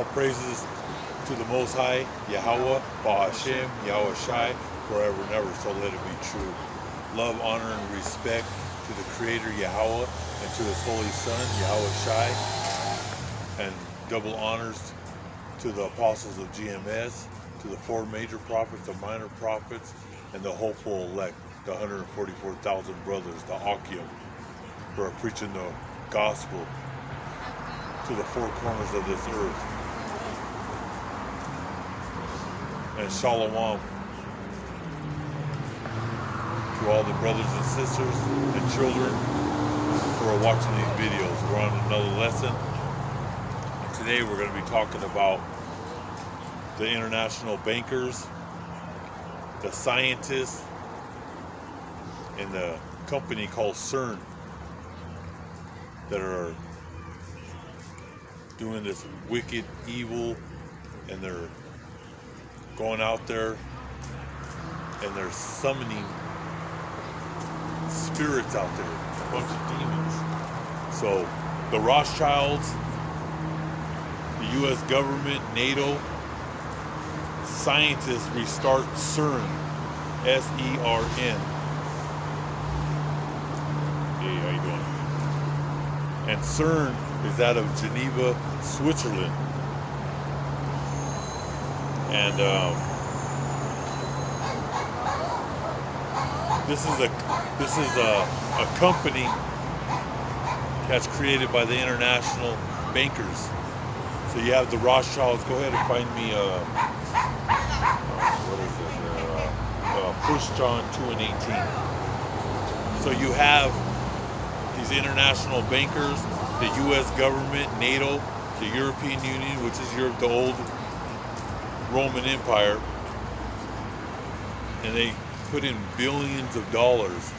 All praises to the Most High, Yahweh, Ba'ashem, Yahweh Shai, forever and ever, so let it be true. Love, honor, and respect to the Creator, Yahweh, and to His Holy Son, Yahweh Shai, and double honors to the apostles of GMS, to the 4 major prophets, the minor prophets, and the hopeful elect, the 144,000 brothers, the Occult, who are preaching the gospel to the 4 corners of this earth. And shalom to all the brothers and sisters and children who are watching these videos. We're on another lesson. And today we're going to be talking about the international bankers, the scientists, and the company called Cern that are doing this wicked evil, and they're going out there and they're summoning spirits out there, a bunch of demons. So the Rothschilds, the U.S. government, NATO, scientists restart Cern, S-E-R-N. Hey, how you doing? And Cern is out of Geneva, Switzerland. And this is a company that's created by the international bankers. So you have the Rothschilds. Go ahead and find me what is it? 1 John 2 and 18. So you have these international bankers, the U.S. government, NATO, the European Union, which is Europe, the old Roman Empire, and they put in billions of dollars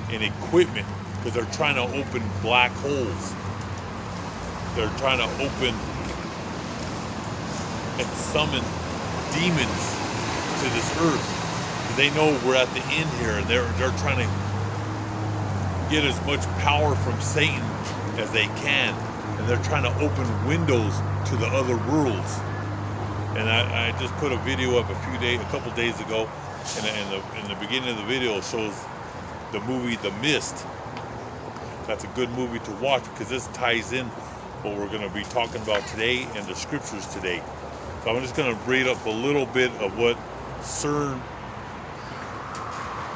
in equipment because they're trying to open black holes. They're trying to open and summon demons to this earth. They know we're at the end here, and they're trying to get as much power from Satan as they can, and they're trying to open windows to the other worlds. And I just put a video up a couple days ago, and in the beginning of the video shows the movie The Mist. That's a good movie to watch because this ties in what we're going to be talking about today and the scriptures today. So I'm just going to read up a little bit of what Cern,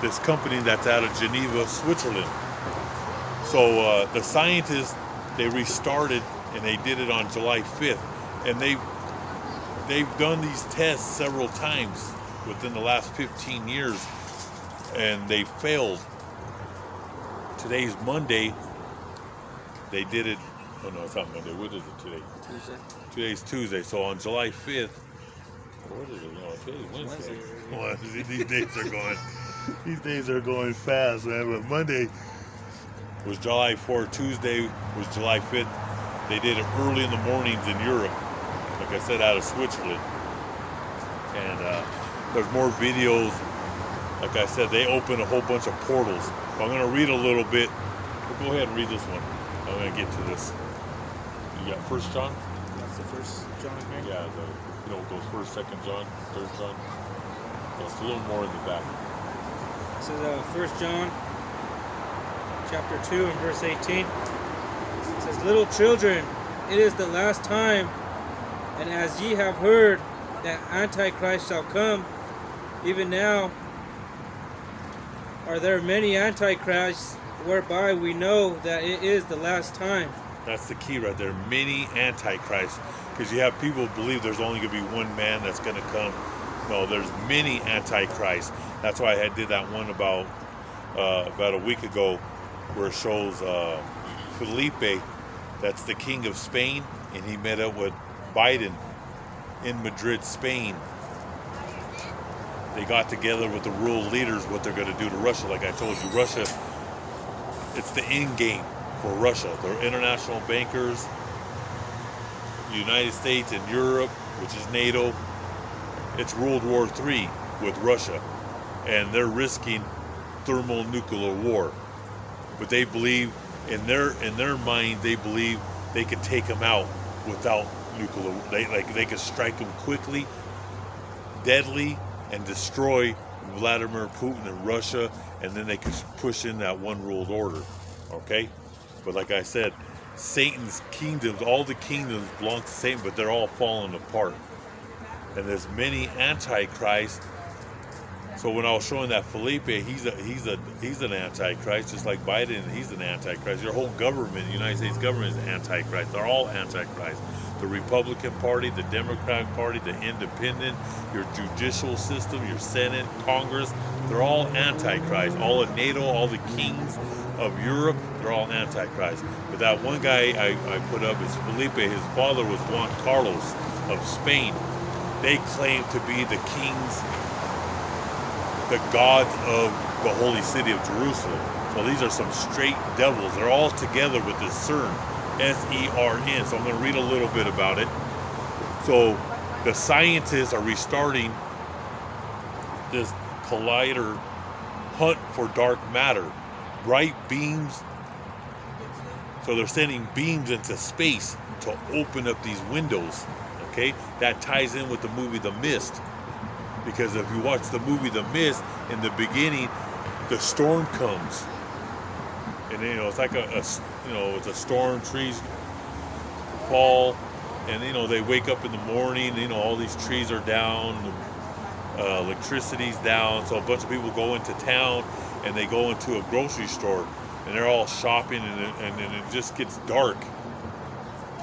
this company that's out of Geneva, Switzerland. So the scientists, they restarted, and they did it on July 5th, and they've done these tests several times within the last 15 years, and they failed. Today's Monday. They did it. Oh no, it's not Monday. What is it today? Tuesday. Today's Tuesday. So on July 5th. What is it? No, today's Wednesday. These days are going fast, man. But Monday was July 4th. Tuesday was July 5th. They did it early in the mornings in Europe. Like I said, out of Switzerland. And there's more videos. Like I said, they open a whole bunch of portals. So I'm going to read a little bit. Go ahead and read this one. I'm going to get to this. You got 1 John? That's the 1 John here? Yeah, it goes 1st, 2nd John, 3rd John. Yeah, it's a little more in the back. This is 1 John chapter 2 and verse 18. It says, "Little children, it is the last time, and as ye have heard that Antichrist shall come, even now are there many Antichrists, whereby we know that it is the last time." That's the key right there. Many Antichrists. Because you have people who believe there's only going to be one man that's going to come. No, there's many Antichrists. That's why I did that one about a week ago where it shows Felipe, that's the king of Spain, and he met up with Biden in Madrid, Spain. They got together with the world leaders what they're going to do to Russia. Like I told you, Russia, it's the end game for Russia. They're international bankers, United States and Europe, which is NATO. It's World War III with Russia, and they're risking thermonuclear war. But they believe in their mind, they believe they could take them out without nuclear. They could strike them quickly, deadly, and destroy Vladimir Putin and Russia, and then they could push in that one world order. Okay? But like I said, Satan's kingdoms, all the kingdoms belong to Satan, but they're all falling apart. And there's many antichrists. So when I was showing that Felipe, he's an antichrist, just like Biden, he's an antichrist. Your whole government, the United States government, is antichrist. They're all antichrist. The Republican Party, the Democratic Party, the Independent, your judicial system, your Senate, Congress, they're all antichrist. All of NATO, all the kings of Europe, they're all antichrist. But that one guy I put up is Felipe. His father was Juan Carlos of Spain. They claim to be the kings, the gods of the holy city of Jerusalem. So these are some straight devils. They're all together with this Cern, S-E-R-N. So I'm going to read a little bit about it. So the scientists are restarting this collider hunt for dark matter. Bright beams. So they're sending beams into space to open up these windows. Okay? That ties in with the movie The Mist. Because if you watch the movie The Mist, in the beginning, the storm comes, and it's like it's a storm. Trees fall, and they wake up in the morning. All these trees are down, electricity's down. So a bunch of people go into town, and they go into a grocery store, and they're all shopping, and it just gets dark.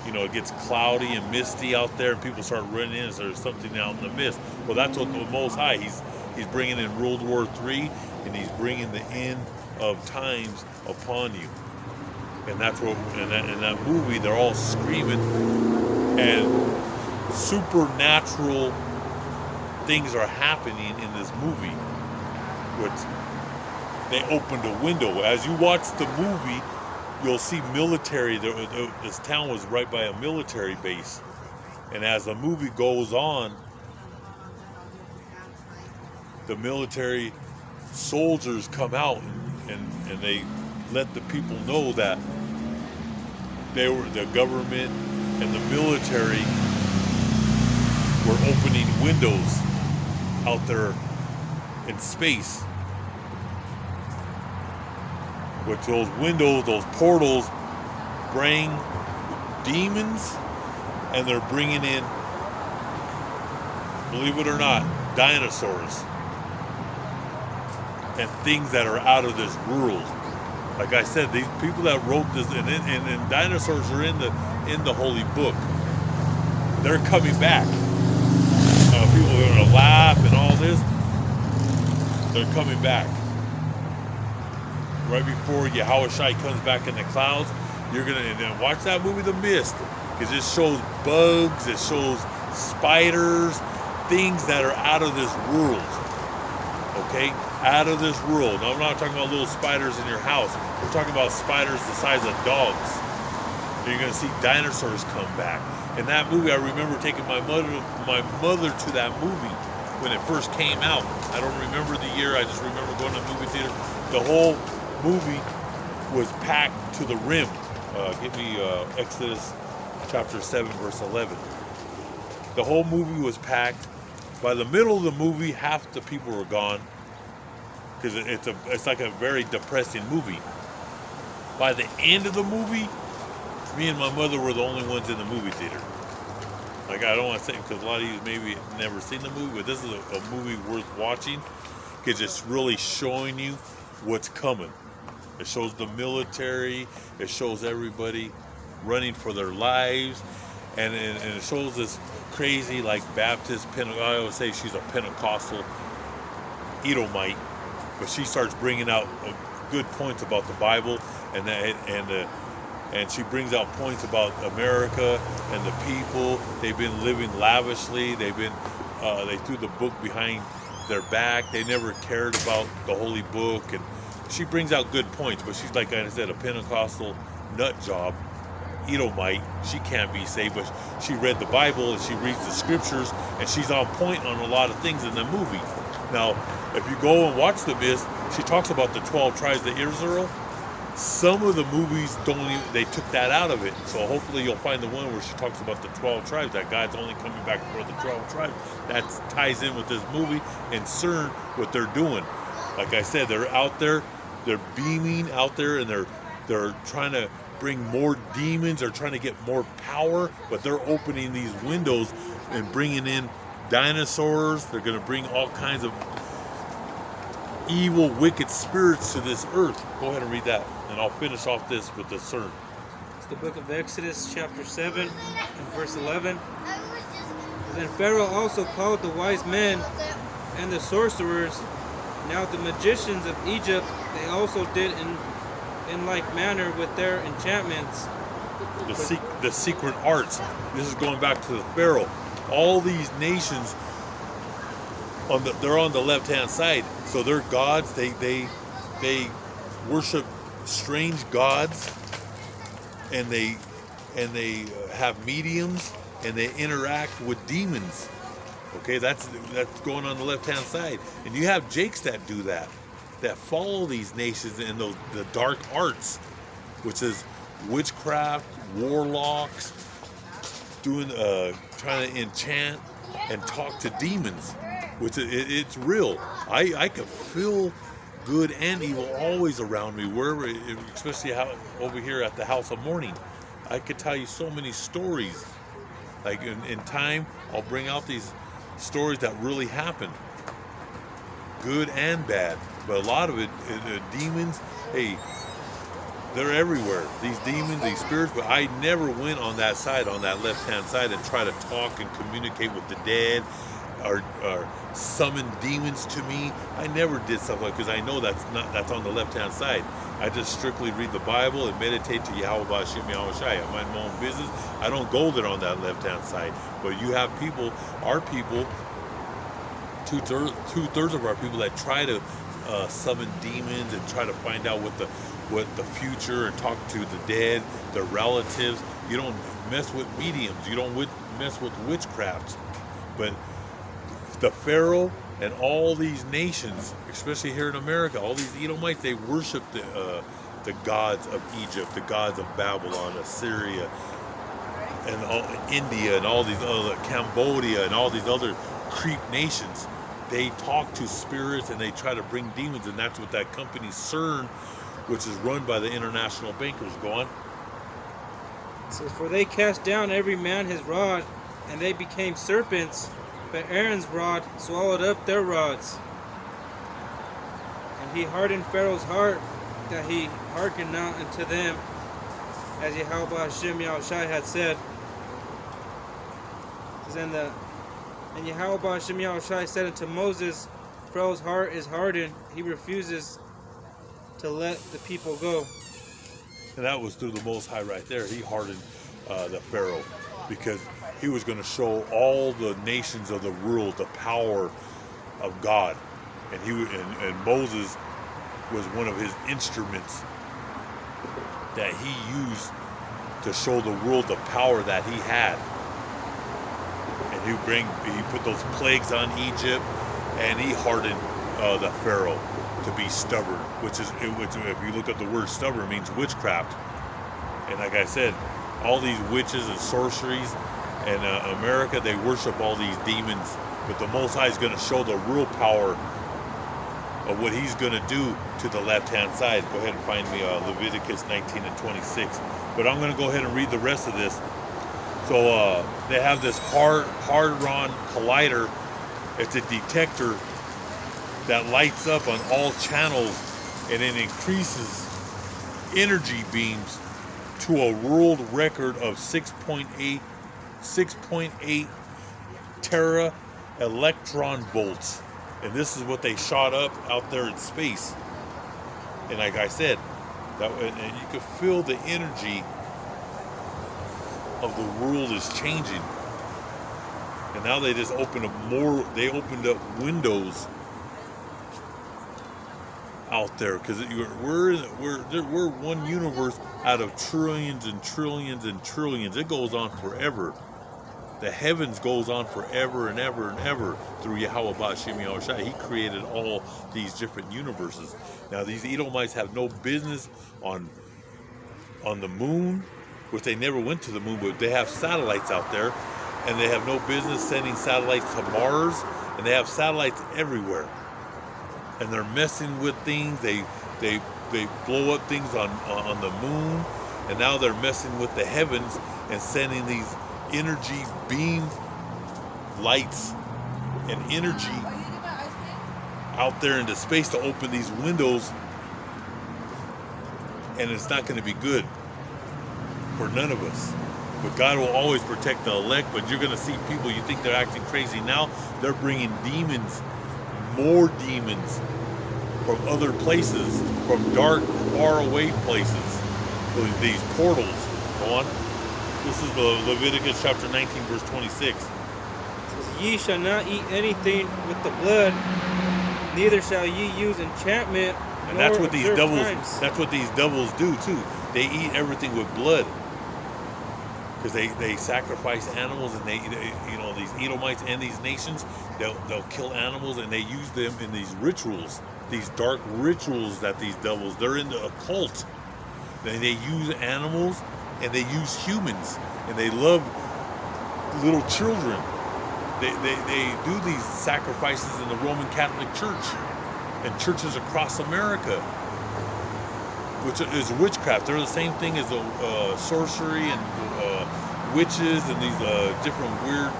It gets cloudy and misty out there, and people start running in. So there's something out in the mist. Well, that's what the Most High, he's bringing in World War III, and he's bringing the end of times upon you. And that's what in that movie they're all screaming, and supernatural things are happening in this movie. Which they opened a window. As you watch the movie, you'll see military. This town was right by a military base. And as the movie goes on, the military soldiers come out and they let the people know that the government and the military were opening windows out there in space. Which those windows, those portals, bring demons, and they're bringing in, believe it or not, dinosaurs and things that are out of this world. Like I said, these people that wrote this, and dinosaurs are in the holy book. They're coming back. People are going to laugh and all this. They're coming back. Right before Yahushua comes back in the clouds, you're gonna watch that movie The Mist, because it shows bugs, it shows spiders, things that are out of this world. Okay, out of this world. Now I'm not talking about little spiders in your house. We're talking about spiders the size of dogs. And you're gonna see dinosaurs come back. In that movie, I remember taking my mother to that movie when it first came out. I don't remember the year. I just remember going to the movie theater. The whole movie was packed to the rim. Give me Exodus chapter 7 verse 11. The whole movie was packed. By the middle of the movie, half the people were gone, because it's like a very depressing movie. By the end of the movie, me and my mother were the only ones in the movie theater. Like, I don't want to say, because a lot of you maybe never seen the movie, but this is a movie worth watching, because it's really showing you what's coming. It shows the military. It shows everybody running for their lives. And it shows this crazy, like, Baptist, I always say she's a Pentecostal Edomite. But she starts bringing out good points about the Bible. And she brings out points about America and the people. They've been living lavishly. They threw the book behind their back. They never cared about the holy book. And she brings out good points, but she's, like I said, a Pentecostal nut job, Edomite. She can't be saved, but she read the Bible and she reads the scriptures, and she's on point on a lot of things in the movie. Now, if you go and watch The Mist, she talks about the 12 tribes of Israel. Some of the movies don't even, they took that out of it. So hopefully you'll find the one where she talks about the 12 tribes, that God's only coming back for the 12 tribes. That ties in with this movie and CERN, what they're doing. Like I said, they're out there, they're beaming out there, and they're trying to bring more demons, they're trying to get more power, but they're opening these windows and bringing in dinosaurs. They're going to bring all kinds of evil, wicked spirits to this earth. Go ahead and read that, and I'll finish off this with the CERN. It's the book of Exodus, chapter 7, and verse 11. Then Pharaoh also called the wise men and the sorcerers. Now the magicians of Egypt, they also did in like manner with their enchantments. The secret arts. This is going back to the Pharaoh. All these nations, they're on the left-hand side. So they're gods. They worship strange gods, and they have mediums, and they interact with demons. Okay, that's going on the left-hand side. And you have Jakes that do that follow these nations in the dark arts, which is witchcraft, warlocks, trying to enchant and talk to demons, which it's real. I can feel good and evil always around me, wherever, especially over here at the House of Mourning. I could tell you so many stories. Like in time, I'll bring out these stories that really happened, good and bad. But a lot of it, demons, hey, they're everywhere. These demons, these spirits, but I never went on that side, on that left-hand side, and try to talk and communicate with the dead or summon demons to me. I never did stuff like, because I know that's on the left-hand side. I just strictly read the Bible and meditate to Yahweh B'Hashem Yahweh Shai. I mind my own business. I don't go there on that left-hand side. But you have people, our people, two-thirds of our people that try to summon demons and try to find out what the future, and talk to the dead, their relatives. You don't mess with mediums. You don't mess with witchcraft. But the Pharaoh and all these nations, especially here in America, all these Edomites, they worship the gods of Egypt, the gods of Babylon, Assyria, and India, and all these other, Cambodia, and all these other creep nations. They talk to spirits and they try to bring demons, and that's what that company CERN, which is run by the international bankers, go on. It says, for they cast down every man his rod, and they became serpents, but Aaron's rod swallowed up their rods. And he hardened Pharaoh's heart, that he hearkened not unto them, as Yahweh Hashem Yahushai had said. And Yahweh Hashem Yahushai said unto Moses, Pharaoh's heart is hardened, he refuses to let the people go. And that was through the Most High right there. He hardened the Pharaoh, because he was going to show all the nations of the world the power of God. And Moses was one of his instruments that he used to show the world the power that he had. And he put those plagues on Egypt, and he hardened the Pharaoh to be stubborn, which if you look at the word stubborn, means witchcraft. And like I said, all these witches and sorceries in America, they worship all these demons, but the Most High is going to show the real power of what he's going to do to the left-hand side. Go ahead and find me Leviticus 19 and 26. But I'm going to go ahead and read the rest of this. So they have this Hadron Collider. It's a detector that lights up on all channels, and it increases energy beams to a world record of 6.8 tera electron volts. And this is what they shot up out there in space. And like I said, and you can feel the energy of the world is changing. And now they just opened up windows out there, because we're one universe out of trillions and trillions and trillions. It goes on forever. The heavens goes on forever and ever and ever through Yahweh Ba'Shem Yahushai. He created all these different universes. Now these Edomites have no business on the moon, which they never went to the moon, but they have satellites out there, and they have no business sending satellites to Mars, and they have satellites everywhere. And they're messing with things. They blow up things on the moon, and now they're messing with the heavens and sending these energy beam lights and energy out there into space to open these windows, and it's not going to be good for none of us. But God will always protect the elect. But you're going to see people, you think they're acting crazy now, they're bringing demons, more demons from other places, from dark, far away places. So these portals. Go on. This is Leviticus chapter 19, verse 26. It says, ye shall not eat anything with the blood, neither shall ye use enchantment. And that's what these devils. That's what these devils do too. They eat everything with blood, because they sacrifice animals, and they these Edomites and these nations, they'll kill animals, and they use them in these rituals, these dark rituals that these devils. They're in the occult. They use animals. And they use humans, and they love little children. They do these sacrifices in the Roman Catholic Church and churches across America, which is witchcraft. They're the same thing as sorcery and witches and these different weird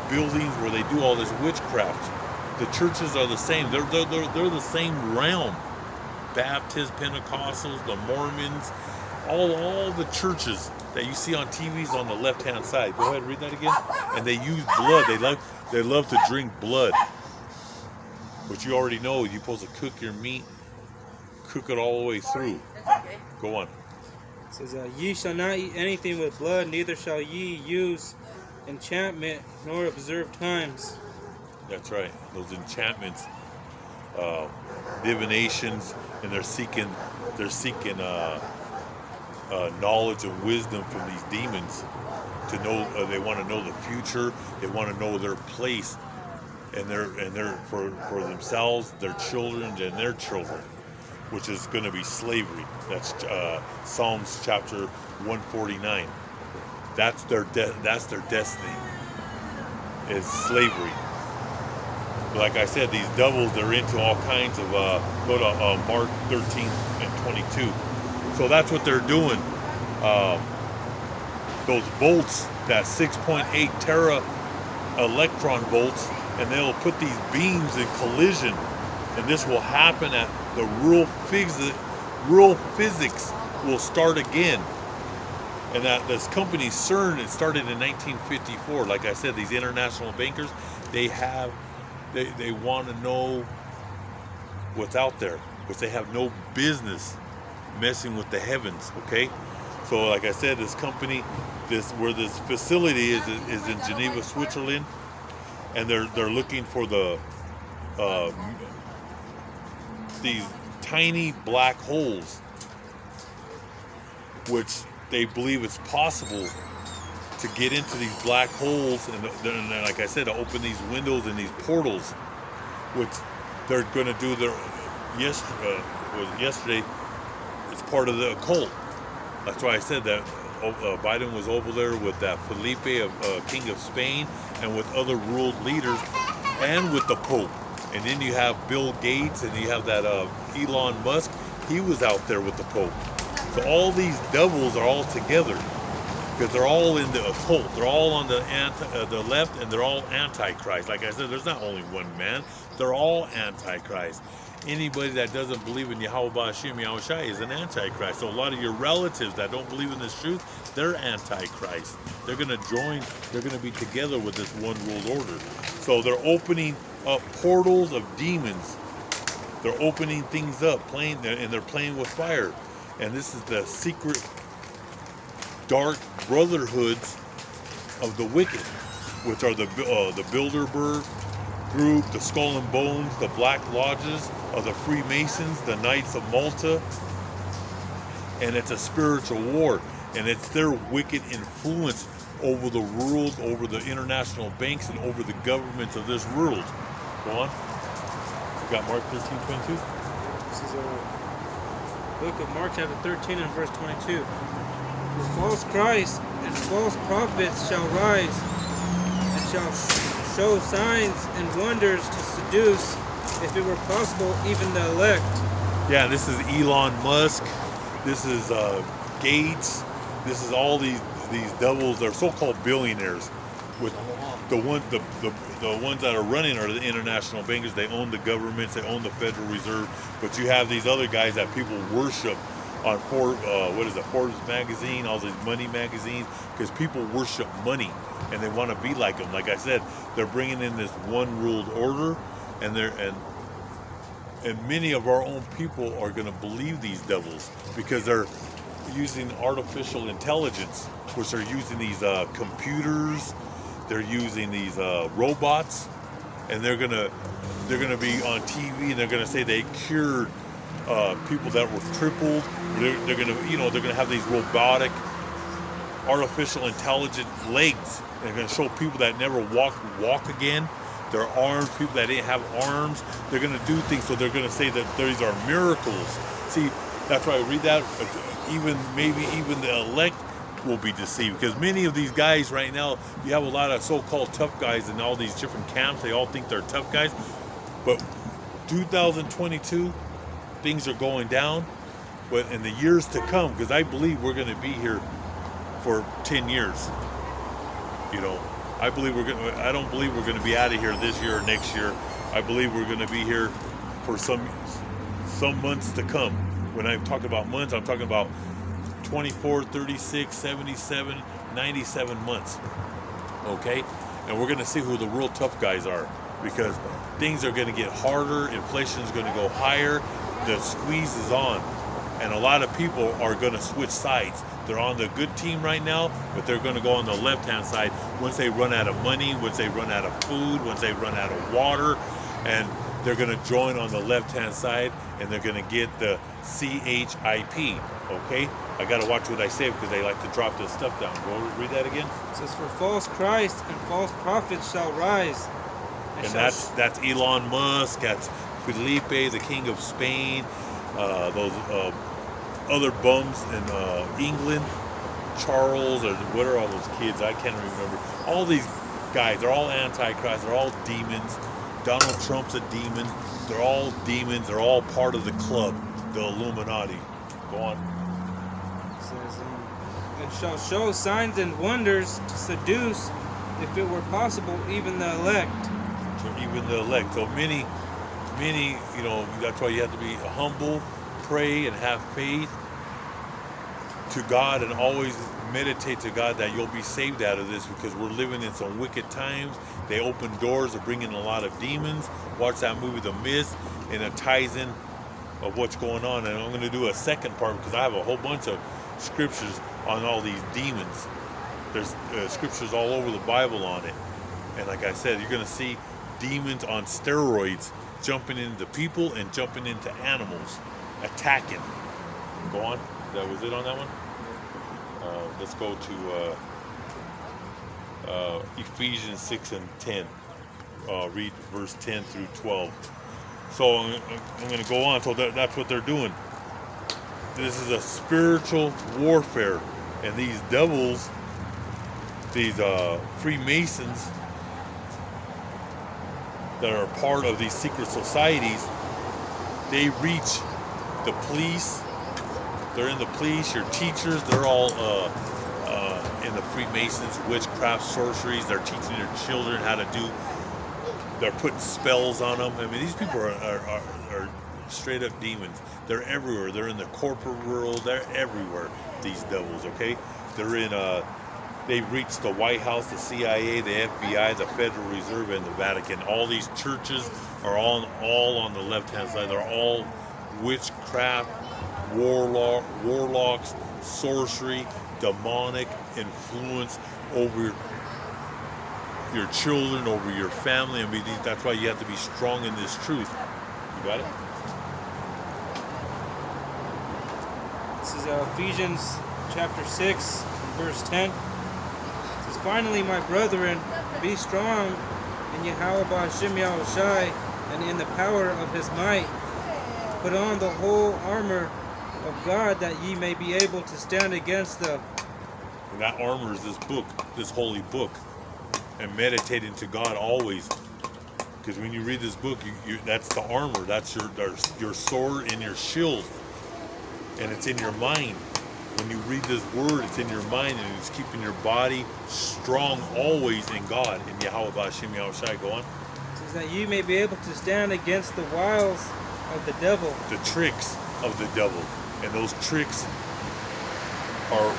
buildings where they do all this witchcraft. The churches are the same. They're the same realm. Baptists, Pentecostals, the Mormons. All the churches that you see on TVs on the left-hand side. Go ahead, read that again. And they use blood. They love to drink blood. But you already know you're supposed to cook your meat, cook it all the way through. Go on. It says, ye shall not eat anything with blood, neither shall ye use enchantment, nor observe times. That's right. Those enchantments, divinations, and they're seeking knowledge and wisdom from these demons to know. They want to know the future. They want to know their place, and they're for themselves, their children, and their children, which is going to be slavery. That's Psalms chapter 149. That's their destiny, is slavery. Like I said, these devils, they're into all kinds of. Go to Mark 13 and 22. So that's what they're doing. Those volts, that 6.8 tera electron volts, and they'll put these beams in collision, and this will happen at the real physics will start again. And that this company Cern, it started in 1954. Like I said, these international bankers, they want to know what's out there, because they have no business messing with the heavens. Okay, so like I said, this company, where this facility is in Geneva, Switzerland, and they're looking for these tiny black holes, which they believe it's possible to get into these black holes, and like I said, to open these windows and these portals, which they're going to do. Yesterday. It's part of the occult. That's why I said that Biden was over there with that Felipe, King of Spain, and with other world leaders, and with the Pope. And then you have Bill Gates, and you have that Elon Musk. He was out there with the Pope. So all these devils are all together, because they're all in the occult. They're all on the left, and they're all antichrist. Like I said, there's not only one man. They're all antichrist. Anybody that doesn't believe in Yahweh Ba'Shem Yahushai is an antichrist. So a lot of your relatives that don't believe in this truth, they're antichrist. They're going to join. They're going to be together with this one world order. So they're opening up portals of demons. They're opening things up, and they're playing with fire. And this is the secret, dark brotherhoods of the wicked, which are the Bilderberg group, the Skull and Bones, the Black Lodges, of the Freemasons, the Knights of Malta, and it's a spiritual war, and it's their wicked influence over the world, over the international banks, and over the governments of this world. Go on. We got Mark 13:22. This is a book of Mark chapter 13 and verse 22. For false Christs and false prophets shall rise and shall show signs and wonders to seduce, if it were possible, even the elect. Yeah, this is Elon Musk. This is Gates. This is all these devils. They're so-called billionaires. With the ones that are running are the international bankers. They own the governments. They own the Federal Reserve. But you have these other guys that people worship on Forbes magazine, all these money magazines, because people worship money and they want to be like them. Like I said, they're bringing in this one world order, and many of our own people are going to believe these devils because they're using artificial intelligence, which are using these computers. They're using these robots, and they're gonna be on TV, and they're gonna say they cured people that were crippled. They're gonna have these robotic, artificial intelligent legs. They're gonna show people that never walk again. Their arms, people that didn't have arms. They're gonna do things, so they're gonna say that these are miracles. See, that's why I read that. Maybe even the elect will be deceived, because many of these guys right now, you have a lot of so-called tough guys in all these different camps. They all think they're tough guys, but 2022 things are going down. But in the years to come, because I believe we're going to be here for 10 years, I don't believe we're going to be out of here this year or next year. I believe we're going to be here for some months to come. When I'm talking about months, I'm talking about 24, 36, 77, 97 months. Okay? And we're going to see who the real tough guys are, because things are going to get harder. Inflation is going to go higher. The squeeze is on. And a lot of people are going to switch sides. They're on the good team right now, but they're going to go on the left-hand side once they run out of money, once they run out of food, once they run out of water. And they're going to join on the left-hand side, and they're going to get the CHIP. Okay? I got to watch what I say, because they like to drop this stuff down. Go read that again. It says, for false Christ and false prophets shall rise. And that's Elon Musk. That's Felipe, the King of Spain. Those other bums in England. Charles, or what are all those kids? I can't remember. All these guys, they're all antichrist. They're all demons. Donald Trump's a demon. They're all demons. They're all part of the club, the Illuminati. Go on. It says, and shall show signs and wonders to seduce, if it were possible, even the elect. So even the elect. So many, that's why you have to be humble, pray, and have faith to God, and always meditate to God that you'll be saved out of this, because we're living in some wicked times. They open doors to bring in a lot of demons. Watch that movie, The Mist, and it ties in of what's going on. And I'm going to do a second part, because I have a whole bunch of scriptures on all these demons. There's scriptures all over the Bible on it. And like I said, you're going to see demons on steroids jumping into people and jumping into animals, attacking. Go on. That was it on that one. Let's go to Ephesians 6 and 10. Read verse 10 through 12. So I'm going to go on. So that's what they're doing. This is a spiritual warfare. And these devils, these Freemasons that are part of these secret societies, they reach the police. They're in the police, your teachers, they're all in the Freemasons, witchcraft, sorceries. They're teaching their children how to do, they're putting spells on them. I mean, these people are straight up demons. They're everywhere. They're in the corporate world. They're everywhere, these devils, okay? They're in, they've reached the White House, the CIA, the FBI, the Federal Reserve, and the Vatican. All these churches are all on the left-hand side. They're all witchcraft, warlocks, sorcery, demonic influence over your children, over your family. I mean, that's why you have to be strong in this truth. You got it? This is Ephesians chapter 6, verse 10. It says, finally, my brethren, be strong in Yahweh Ba'Shem Yahushai and in the power of his might. Put on the whole armor of God, that ye may be able to stand against the... And that armor is this book, this holy book. And meditating to God always. Because when you read this book, that's the armor. That's your sword and your shield. And it's in your mind. When you read this word, it's in your mind, and it's keeping your body strong always in God. In Yahweh Ba'Shem Yahushai. Go on. It says that you may be able to stand against the wiles of the devil. The tricks of the devil. And those tricks are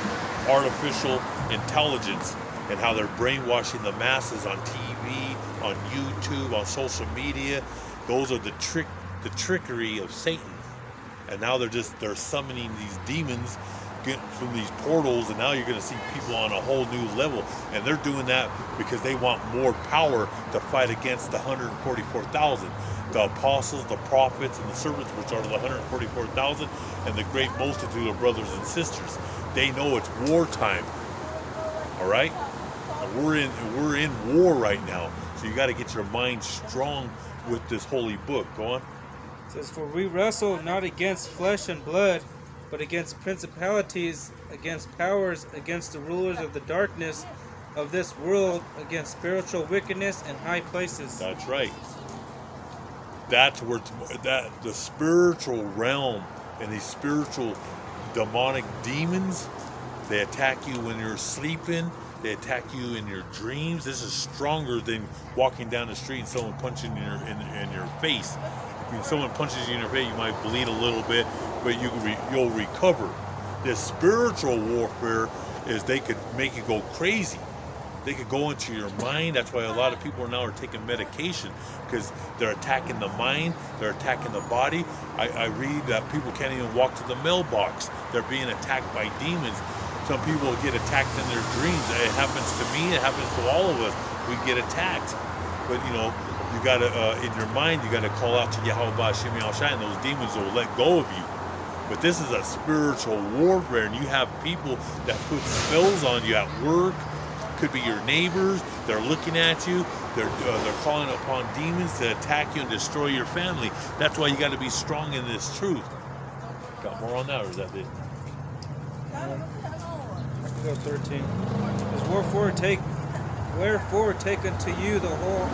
artificial intelligence, and how they're brainwashing the masses on TV, on YouTube, on social media. Those are the trickery of Satan. And now they're summoning these demons from these portals, and now you're going to see people on a whole new level. And they're doing that because they want more power to fight against the 144,000. The apostles, the prophets, and the servants, which are the 144,000, and the great multitude of brothers and sisters. They know it's wartime. All right? And we're in war right now. So you got to get your mind strong with this holy book. Go on. It says, for we wrestle not against flesh and blood, but against principalities, against powers, against the rulers of the darkness of this world, against spiritual wickedness in high places. That's right. That's where the spiritual realm and these spiritual demonic demons, they attack you when you're sleeping. They attack you in your dreams. This is stronger than walking down the street and someone punching you in your face. When someone punches you in your face, you might bleed a little bit, but you'll recover. This spiritual warfare is they could make you go crazy. They could go into your mind. That's why a lot of people now are taking medication, because they're attacking the mind, they're attacking the body. I read that people can't even walk to the mailbox. They're being attacked by demons. Some people get attacked in their dreams. It happens to me. It happens to all of us. We get attacked. But, you got to, in your mind, you got to call out to Yahweh Ba'Shem Yahushai, and those demons will let go of you. But this is a spiritual warfare, and you have people that put spells on you at work. Could be your neighbors. They're looking at you. They're calling upon demons to attack you and destroy your family. That's why you got to be strong in this truth. Got more on that, or is that it? I can go 13. It says, wherefore take unto you the whole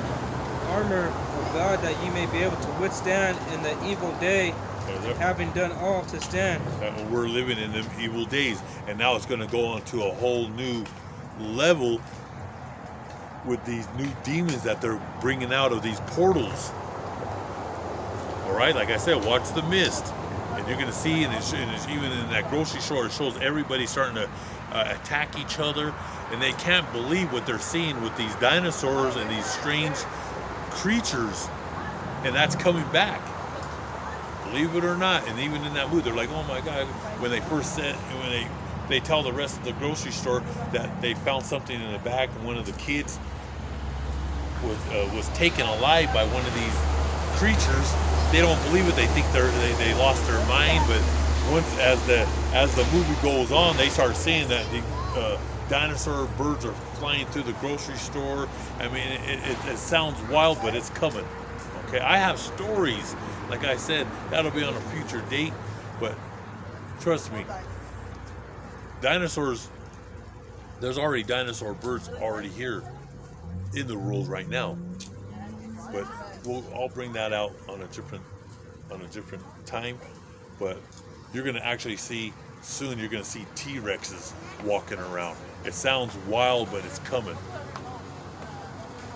armor of God, that ye may be able to withstand in the evil day, having done all to stand. We're living in the evil days, and now it's going to go on to a whole new level with these new demons that they're bringing out of these portals. All right, like I said, watch the mist, and you're going to see, and it's even in that grocery store, it shows everybody starting to attack each other, and they can't believe what they're seeing with these dinosaurs and these strange creatures, and that's coming back. Believe it or not. And even in that movie, they're like, oh my God, when they first said, when they tell the rest of the grocery store that they found something in the back, and one of the kids was taken alive by one of these creatures. They don't believe it. They think they lost their mind. But once as the movie goes on, they start seeing that the dinosaur birds are flying through the grocery store. I mean, it sounds wild, but it's coming. Okay, I have stories. Like I said, that'll be on a future date. But trust me, dinosaurs. There's already dinosaur birds already here in the world right now. But I'll bring that out on a different time. But you're going to actually see soon. You're going to see T-Rexes walking around. It sounds wild, but it's coming.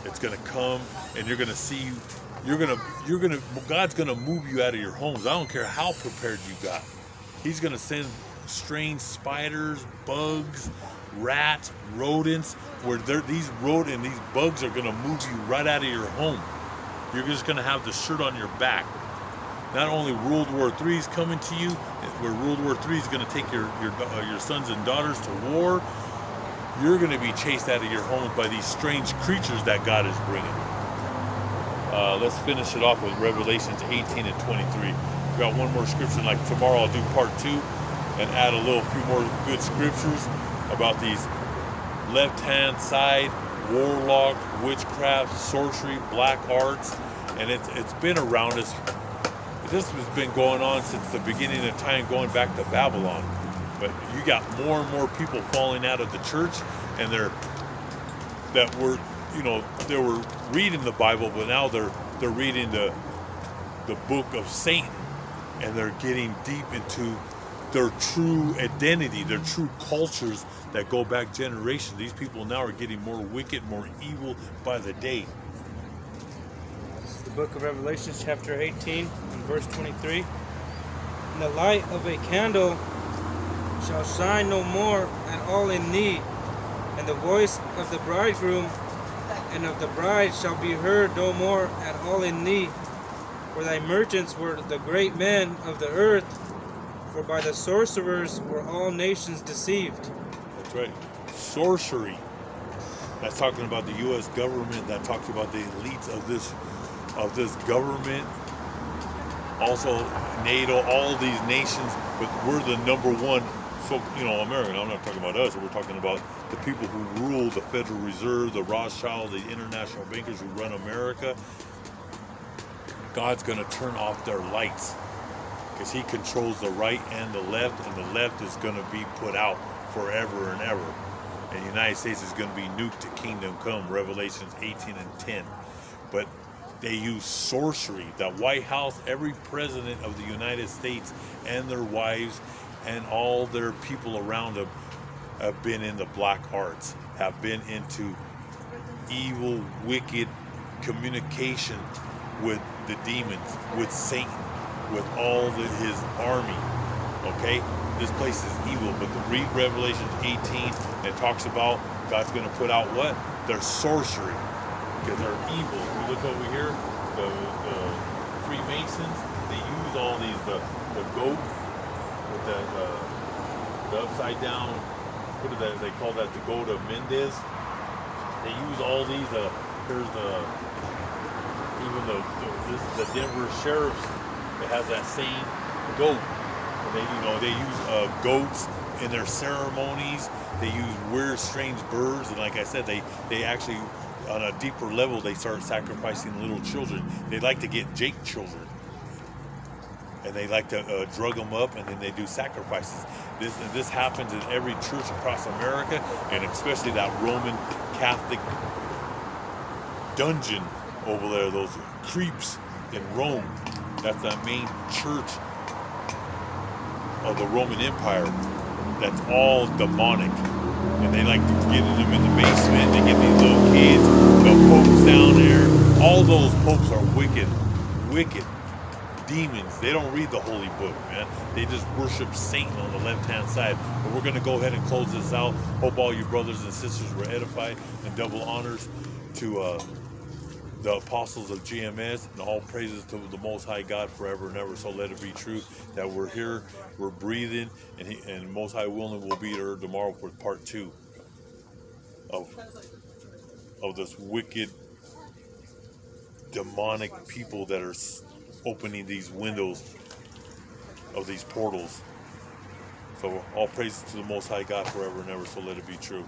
It's going to come, and you're going to see. God's going to move you out of your homes. I don't care how prepared you got. He's going to send strange spiders, bugs, rats, rodents, where these bugs are going to move you right out of your home. You're just going to have the shirt on your back. Not only World War III is coming to you, where World War III is going to take your sons and daughters to war, you're going to be chased out of your homes by these strange creatures that God is bringing. Let's finish it off with Revelations 18 and 23. We got one more scripture. Like tomorrow I'll do part 2 and add a few more good scriptures about these left-hand side, warlock, witchcraft, sorcery, black arts, and it's been around us. This has been going on since the beginning of time, going back to Babylon. But you got more and more people falling out of the church, and they were reading the Bible, but now they're reading the book of Satan, and they're getting deep into their true identity, their true cultures that go back generations. These people now are getting more wicked, more evil by the day. This is the book of Revelation, chapter 18, and verse 23. And the light of a candle shall shine no more at all in thee, and the voice of the bridegroom and of the bride shall be heard no more at all in thee. For thy merchants were the great men of the earth, for by the sorcerers were all nations deceived. That's right. Sorcery. That's talking about the U.S. government. That talks about the elites of this government. Also, NATO, all these nations, but we're the number one. So, American. I'm not talking about us. We're talking about the people who rule the Federal Reserve, the Rothschild, the international bankers who run America. God's going to turn off their lights because he controls the right and the left is going to be put out forever and ever. And the United States is going to be nuked to kingdom come, Revelations 18 and 10. But they use sorcery. The White House, every president of the United States and their wives and all their people around them have been in the black arts, have been into evil, wicked communication with the demons, with Satan, with all his army. Okay? This place is evil, but read Revelation 18, and it talks about God's going to put out what? Their sorcery, because they're evil. We look over here, the Freemasons, they use all these, the goat, with the upside down, what is that? They call that the goat of Mendez. They use all these, here's this is the Denver sheriff's, it has that same goat. They use goats in their ceremonies. They use weird, strange birds, and like I said, they actually, on a deeper level, they start sacrificing little children. They like to get Jake children, and they like to drug them up, and then they do sacrifices. This happens in every church across America, and especially that Roman Catholic dungeon over there, those creeps in Rome. That's the main church of the Roman Empire. That's all demonic. And they like to get them in the basement. They get these little kids, the popes down there. All those popes are wicked demons. They don't read the holy book, man. They just worship Satan on the left-hand side. But we're going to go ahead and close this out. Hope all you brothers and sisters were edified, and double honors to the apostles of GMS, and all praises to the Most High God forever and ever. So let it be true that we're here, we're breathing, and Most High willing, we'll be here tomorrow for part 2 of this wicked, demonic people that are opening these windows of these portals. So all praises to the Most High God forever and ever. So let it be true.